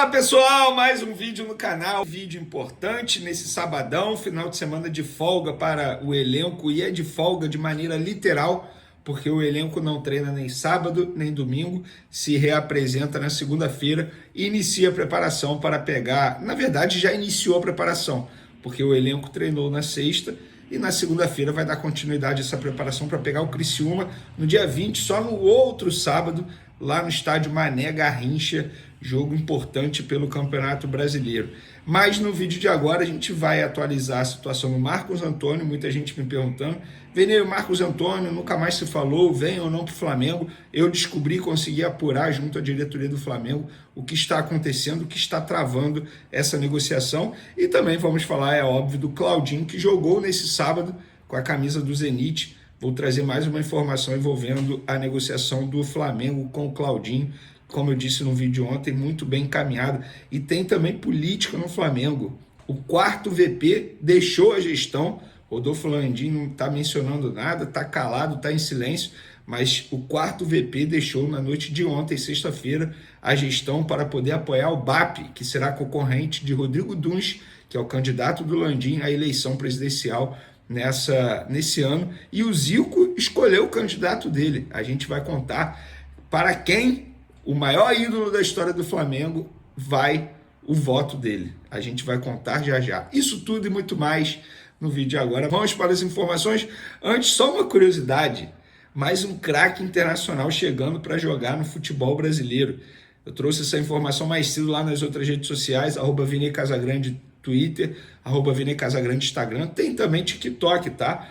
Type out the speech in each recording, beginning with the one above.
Fala pessoal, mais um vídeo no canal, vídeo importante nesse sabadão, final de semana de folga para o elenco, e é de folga de maneira literal, porque o elenco não treina nem sábado nem domingo, se reapresenta na segunda-feira e inicia a preparação para pegar, na verdade já iniciou a preparação, porque o elenco treinou na sexta e na segunda-feira vai dar continuidade a essa preparação para pegar o Criciúma no dia 20, só no outro sábado, lá no estádio Mané Garrincha, jogo importante pelo Campeonato Brasileiro. Mas no vídeo de agora a gente vai atualizar a situação do Marcos Antônio, muita gente me perguntando, Veneiro, Marcos Antônio, nunca mais se falou, vem ou não para o Flamengo. Eu descobri, consegui apurar junto à diretoria do Flamengo o que está acontecendo, o que está travando essa negociação. E também vamos falar, é óbvio, do Claudinho, que jogou nesse sábado com a camisa do Zenit. Vou trazer mais uma informação envolvendo a negociação do Flamengo com o Claudinho, como eu disse no vídeo ontem, muito bem encaminhado. E tem também política no Flamengo. O quarto VP deixou a gestão, Rodolfo Landim não está mencionando nada, está calado, está em silêncio, mas o quarto VP deixou na noite de ontem, sexta-feira, a gestão para poder apoiar o BAP, que será concorrente de Rodrigo Duns, que é o candidato do Landim à eleição presidencial nesse ano, e o Zico escolheu o candidato dele. A gente vai contar para quem o maior ídolo da história do Flamengo vai o voto dele. A gente vai contar já já. Isso tudo e muito mais no vídeo agora. Vamos para as informações. Antes, só uma curiosidade. Mais um craque internacional chegando para jogar no futebol brasileiro. Eu trouxe essa informação mais cedo lá nas outras redes sociais, @Vini Casagrande Twitter, @Vini Casagrande Instagram. Tem também TikTok, tá?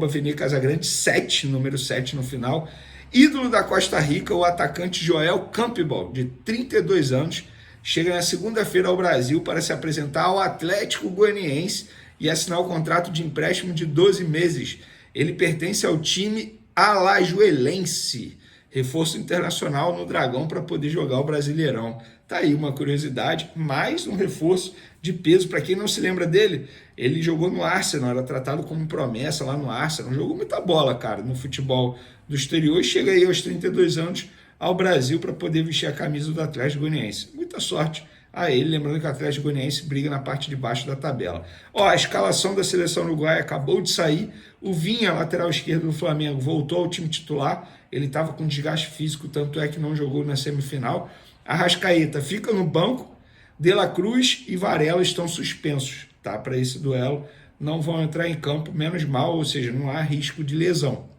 @Vini Casagrande 7, número 7 no final. Ídolo da Costa Rica, o atacante Joel Campbell, de 32 anos, chega na segunda-feira ao Brasil para se apresentar ao Atlético Goianiense e assinar o contrato de empréstimo de 12 meses. Ele pertence ao time alajuelense, reforço internacional no Dragão para poder jogar o Brasileirão. Tá aí uma curiosidade, mais um reforço de peso. Para quem não se lembra dele, ele jogou no Arsenal, era tratado como promessa lá no Arsenal, jogou muita bola, cara, no futebol do exterior, e chega aí aos 32 anos ao Brasil para poder vestir a camisa do Atlético Goianiense. Muita sorte a ele, lembrando que o Atlético Goianiense briga na parte de baixo da tabela. A escalação da seleção uruguaia acabou de sair. O Vinha, lateral esquerdo do Flamengo, voltou ao time titular. Ele estava com desgaste físico, tanto é que não jogou na semifinal. Arrascaeta fica no banco. De La Cruz e Varela estão suspensos, tá? Para esse duelo, não vão entrar em campo, menos mal, ou seja, não há risco de lesão.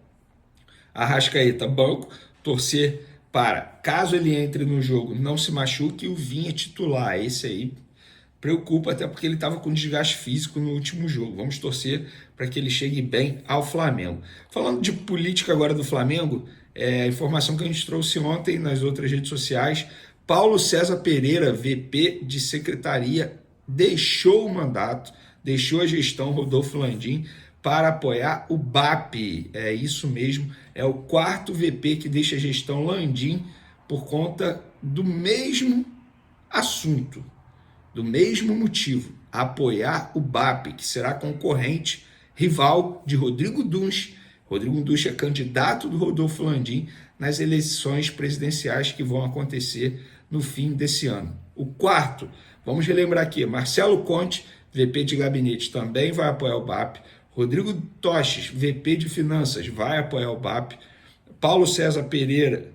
Arrascaeta, banco, torcer para, caso ele entre no jogo, não se machuque, o Vinha titular. Esse aí preocupa, até porque ele estava com desgaste físico no último jogo. Vamos torcer para que ele chegue bem ao Flamengo. Falando de política agora do Flamengo, a informação que a gente trouxe ontem nas outras redes sociais, Paulo César Pereira, VP de Secretaria, deixou o mandato, deixou a gestão Rodolfo Landim para apoiar o BAP. É isso mesmo, é o quarto VP que deixa a gestão Landim por conta do mesmo assunto, do mesmo motivo, apoiar o BAP, que será concorrente, rival de Rodrigo Duns. Rodrigo Duns é candidato do Rodolfo Landim nas eleições presidenciais que vão acontecer no fim desse ano. O quarto, vamos relembrar aqui, Marcelo Conte, VP de Gabinete, também vai apoiar o BAP. Rodrigo Toches, VP de Finanças, vai apoiar o BAP. Paulo César Pereira,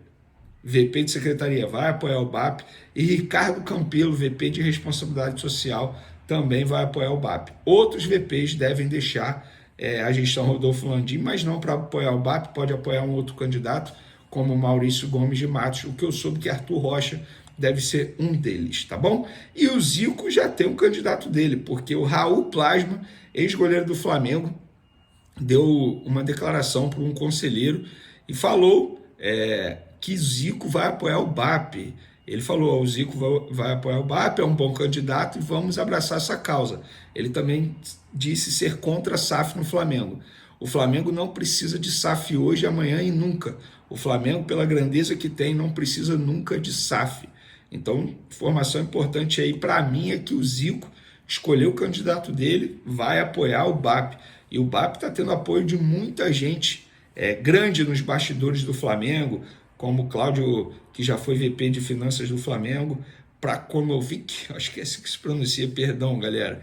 VP de Secretaria, vai apoiar o BAP. E Ricardo Campelo, VP de Responsabilidade Social, também vai apoiar o BAP. Outros VPs devem deixar a gestão Rodolfo Landim, mas não para apoiar o BAP, pode apoiar um outro candidato, como Maurício Gomes de Matos. O que eu soube que Arthur Rocha deve ser um deles, tá bom? E o Zico já tem um candidato dele, porque o Raul Plasma, ex-goleiro do Flamengo, deu uma declaração para um conselheiro e falou que Zico vai apoiar o BAP. Ele falou, o Zico vai apoiar o BAP, é um bom candidato e vamos abraçar essa causa. Ele também disse ser contra a SAF no Flamengo. O Flamengo não precisa de SAF hoje, amanhã e nunca. O Flamengo, pela grandeza que tem, não precisa nunca de SAF. Então, informação importante aí para mim é que o Zico escolheu o candidato dele, vai apoiar o BAP. E o BAP está tendo apoio de muita gente grande nos bastidores do Flamengo, como o Cláudio, que já foi VP de Finanças do Flamengo, Prakonovic, acho que é assim que se pronuncia, perdão, galera.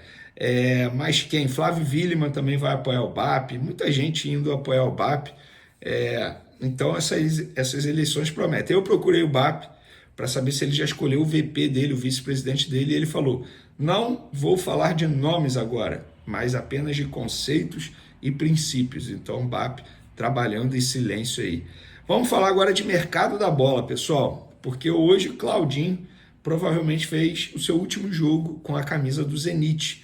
Mas quem? Flávio Willemann também vai apoiar o BAP, muita gente indo apoiar o BAP. Então essas eleições prometem. Eu procurei o BAP para saber se ele já escolheu o VP dele, o vice-presidente dele, e ele falou: não vou falar de nomes agora, mas apenas de conceitos e princípios. Então o BAP trabalhando em silêncio aí. Vamos falar agora de mercado da bola, pessoal, porque hoje o Claudinho provavelmente fez o seu último jogo com a camisa do Zenit.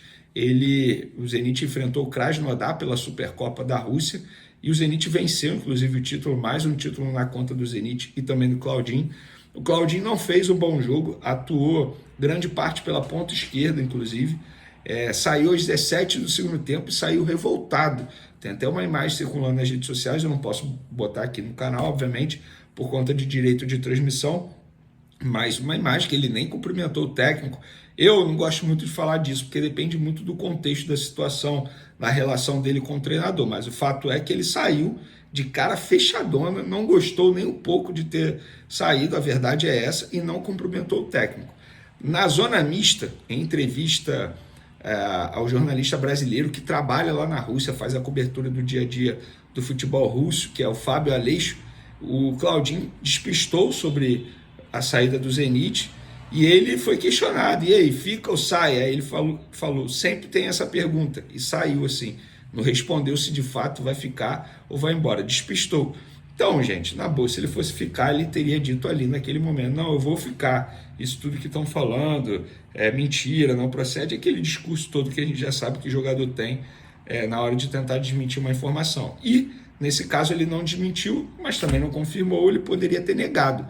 O Zenit enfrentou o Krasnodar pela Supercopa da Rússia e o Zenit venceu, inclusive, o título, mais um título na conta do Zenit e também do Claudinho. O Claudinho não fez um bom jogo, atuou grande parte pela ponta esquerda, inclusive. Saiu aos 17 do segundo tempo e saiu revoltado. Tem até uma imagem circulando nas redes sociais, eu não posso botar aqui no canal, obviamente, por conta de direito de transmissão, mas uma imagem que ele nem cumprimentou o técnico. Eu não gosto muito de falar disso, porque depende muito do contexto da situação, da relação dele com o treinador, mas o fato é que ele saiu de cara fechadona, não gostou nem um pouco de ter saído, a verdade é essa, e não cumprimentou o técnico. Na zona mista, em entrevista ao jornalista brasileiro que trabalha lá na Rússia, faz a cobertura do dia a dia do futebol russo, que é o Fábio Aleixo, o Claudinho despistou sobre a saída do Zenit e ele foi questionado: e aí, fica ou sai? Aí ele falou sempre tem essa pergunta, e saiu assim, não respondeu se de fato vai ficar ou vai embora, despistou. Então, gente, na boa, se ele fosse ficar, ele teria dito ali naquele momento: não, eu vou ficar, isso tudo que estão falando é mentira, não procede, aquele discurso todo que a gente já sabe que o jogador tem na hora de tentar desmentir uma informação. E, nesse caso, ele não desmentiu, mas também não confirmou, ele poderia ter negado.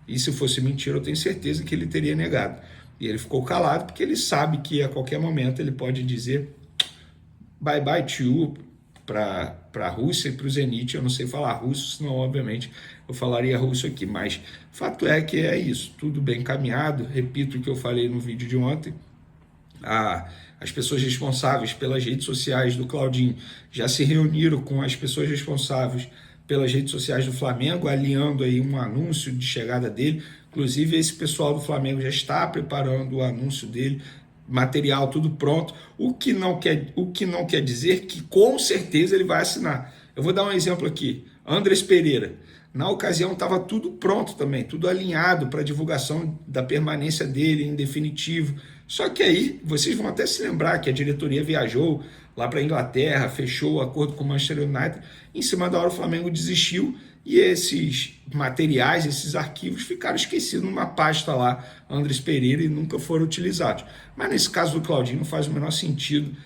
E se fosse mentira, eu tenho certeza que ele teria negado. E ele ficou calado porque ele sabe que a qualquer momento ele pode dizer bye bye to you para a Rússia e para o Zenit. Eu não sei falar russo, senão obviamente eu falaria russo aqui, mas fato é que é isso, tudo bem encaminhado. Repito o que eu falei no vídeo de ontem: as pessoas responsáveis pelas redes sociais do Claudinho já se reuniram com as pessoas responsáveis pelas redes sociais do Flamengo, alinhando aí um anúncio de chegada dele. Inclusive, esse pessoal do Flamengo já está preparando o anúncio dele, material tudo pronto, o que não quer dizer que com certeza ele vai assinar. Eu vou dar um exemplo aqui: Andrés Pereira. Na ocasião estava tudo pronto também, tudo alinhado para a divulgação da permanência dele em definitivo. Só que aí, vocês vão até se lembrar que a diretoria viajou lá para a Inglaterra, fechou o acordo com o Manchester United, em cima da hora o Flamengo desistiu e esses materiais, esses arquivos ficaram esquecidos numa pasta lá, Andrés Pereira, e nunca foram utilizados. Mas nesse caso do Claudinho não faz o menor sentido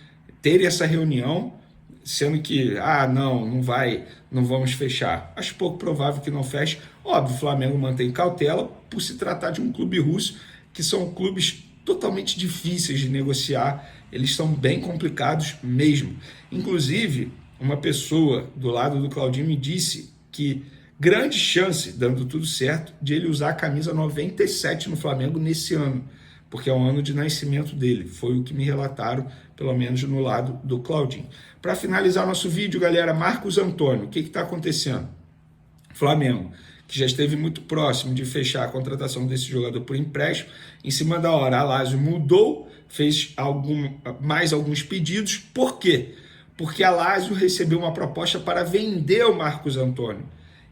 ter essa reunião, sendo que, não vamos fechar. Acho pouco provável que não feche. Óbvio, o Flamengo mantém cautela por se tratar de um clube russo, que são clubes totalmente difíceis de negociar, eles são bem complicados mesmo. Inclusive, uma pessoa do lado do Claudinho me disse que grande chance, dando tudo certo, de ele usar a camisa 97 no Flamengo nesse ano, porque é o ano de nascimento dele. Foi o que me relataram, pelo menos no lado do Claudinho. Para finalizar nosso vídeo, galera, Marcos Antônio, o que está acontecendo? Flamengo, que já esteve muito próximo de fechar a contratação desse jogador por empréstimo, em cima da hora a Lazio mudou, fez mais alguns pedidos. Por quê? Porque a Lazio recebeu uma proposta para vender o Marcos Antônio.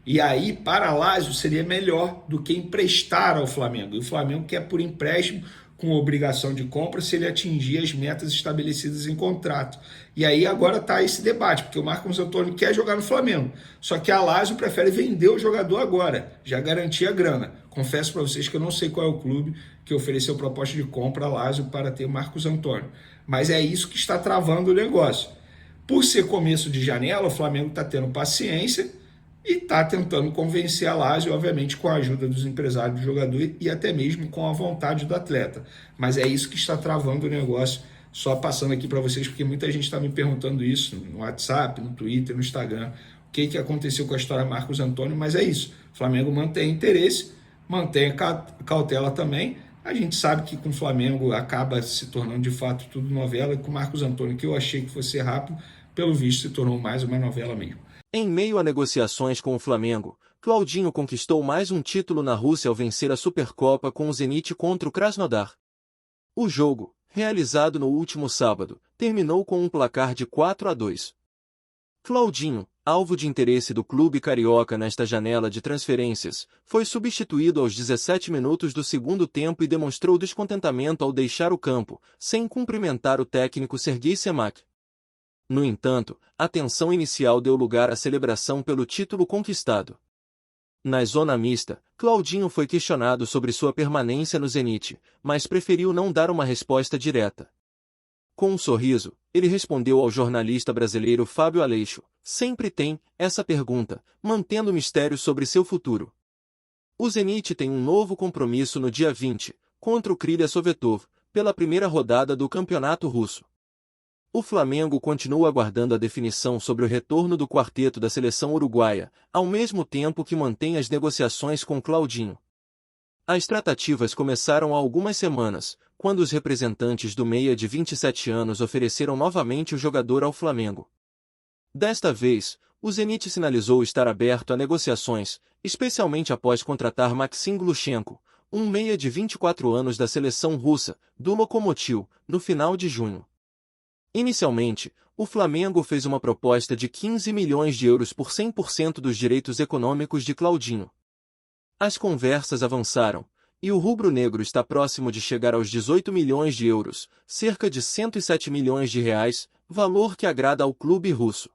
E aí, para a Lazio, seria melhor do que emprestar ao Flamengo. E o Flamengo quer por empréstimo, com obrigação de compra, se ele atingir as metas estabelecidas em contrato. E aí agora está esse debate, porque o Marcos Antônio quer jogar no Flamengo, só que a Lazio prefere vender o jogador agora, já garantir a grana. Confesso para vocês que eu não sei qual é o clube que ofereceu proposta de compra à Lazio para ter o Marcos Antônio, mas é isso que está travando o negócio. Por ser começo de janela, o Flamengo está tendo paciência e está tentando convencer a Lazio, obviamente com a ajuda dos empresários do jogador e até mesmo com a vontade do atleta. Mas é isso que está travando o negócio, só passando aqui para vocês, porque muita gente está me perguntando isso no WhatsApp, no Twitter, no Instagram, o que aconteceu com a história Marcos Antônio, mas é isso. O Flamengo mantém interesse, mantém cautela também. A gente sabe que com o Flamengo acaba se tornando de fato tudo novela, e com o Marcos Antônio, que eu achei que fosse rápido, pelo visto se tornou mais uma novela mesmo. Em meio a negociações com o Flamengo, Claudinho conquistou mais um título na Rússia ao vencer a Supercopa com o Zenit contra o Krasnodar. O jogo, realizado no último sábado, terminou com um placar de 4-2. Claudinho, alvo de interesse do clube carioca nesta janela de transferências, foi substituído aos 17 minutos do segundo tempo e demonstrou descontentamento ao deixar o campo, sem cumprimentar o técnico Serguei Semak. No entanto, a tensão inicial deu lugar à celebração pelo título conquistado. Na zona mista, Claudinho foi questionado sobre sua permanência no Zenit, mas preferiu não dar uma resposta direta. Com um sorriso, ele respondeu ao jornalista brasileiro Fábio Aleixo: "Sempre tem essa pergunta, mantendo o mistério sobre seu futuro." O Zenit tem um novo compromisso no dia 20, contra o Krylia Sovetov, pela primeira rodada do Campeonato Russo. O Flamengo continua aguardando a definição sobre o retorno do quarteto da seleção uruguaia, ao mesmo tempo que mantém as negociações com Claudinho. As tratativas começaram há algumas semanas, quando os representantes do meia de 27 anos ofereceram novamente o jogador ao Flamengo. Desta vez, o Zenit sinalizou estar aberto a negociações, especialmente após contratar Maxim Glushenko, um meia de 24 anos da seleção russa, do Lokomotiv, no final de junho. Inicialmente, o Flamengo fez uma proposta de 15 milhões de euros por 100% dos direitos econômicos de Claudinho. As conversas avançaram, e o rubro-negro está próximo de chegar aos 18 milhões de euros, cerca de 107 milhões de reais, valor que agrada ao clube russo.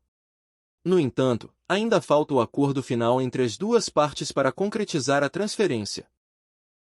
No entanto, ainda falta o acordo final entre as duas partes para concretizar a transferência.